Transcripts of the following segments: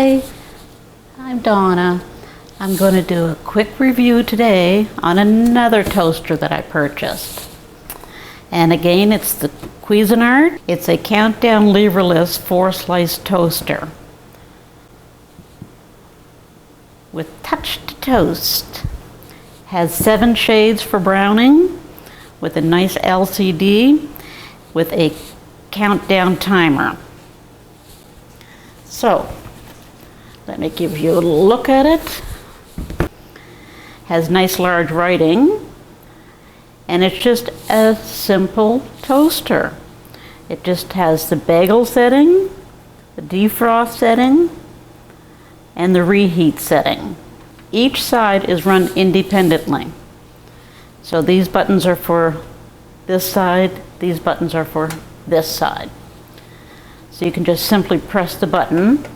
Hi, I'm Donna. I'm going to do a quick review today on another toaster that I purchased. And again, it's the Cuisinart. It's a countdown leverless 4-slice toaster with touch to toast. Has 7 shades for browning with a nice LCD with a countdown timer. So, let me give you a look at it. Has nice large writing, and it's just a simple toaster. It just has the bagel setting, the defrost setting, and the reheat setting. Each side is run independently. So these buttons are for this side, these buttons are for this side. So you can just simply press the button.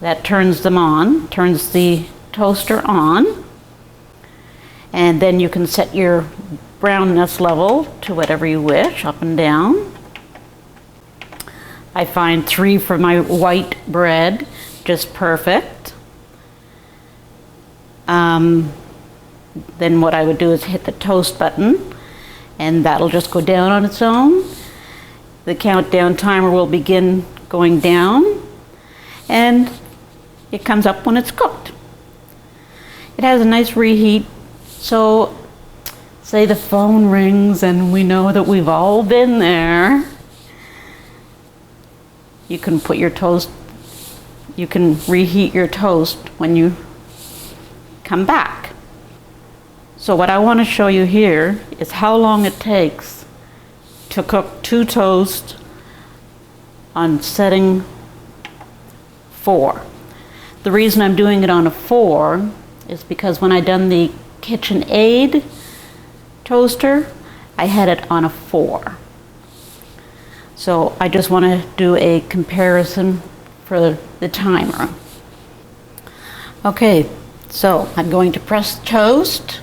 That turns them on, turns the toaster on. And then you can set your brownness level to whatever you wish, up and down. I find 3 for my white bread, just perfect. Then what I would do is hit the toast button, and that'll just go down on its own. The countdown timer will begin going down, and it comes up when it's cooked. It has a nice reheat, so say the phone rings and we know that we've all been there. You can put your toast, you can reheat your toast when you come back. So what I want to show you here is how long it takes to cook 2 toasts on setting 4. The reason I'm doing it on a 4 is because when I done the KitchenAid toaster, I had it on a 4. So I just want to do a comparison for the timer. Okay, so I'm going to press toast.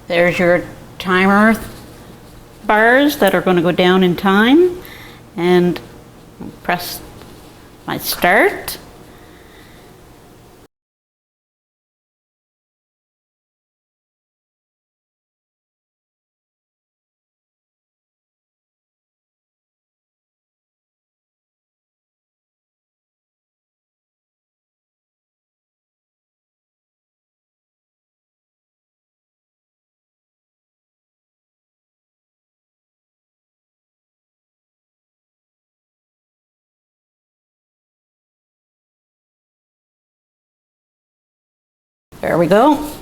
There's your timer bars that are going to go down in time, and press my start. There we go.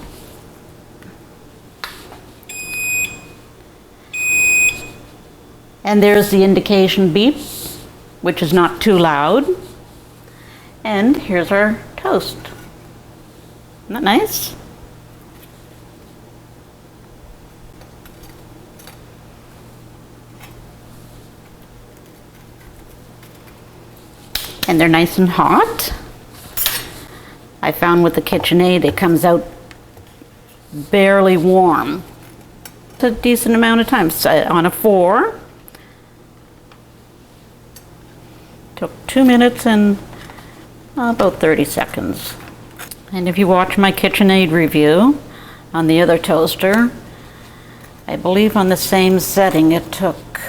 And there's the indication beep, which is not too loud. And here's our toast. Isn't that nice? And they're nice and hot. I found with the KitchenAid it comes out barely warm. It's a decent amount of time. So on a 4. Took 2 minutes and about 30 seconds. And if you watch my KitchenAid review on the other toaster, I believe on the same setting it took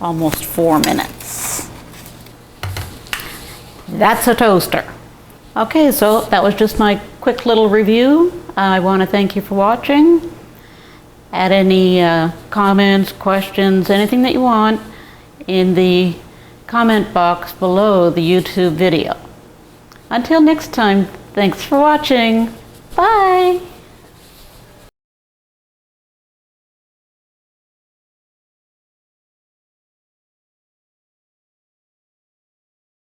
almost 4 minutes. That's a toaster. Okay, so that was just my quick little review. I want to thank you for watching. Add any comments, questions, anything that you want in the comment box below the YouTube video. Until next time, thanks for watching. Bye!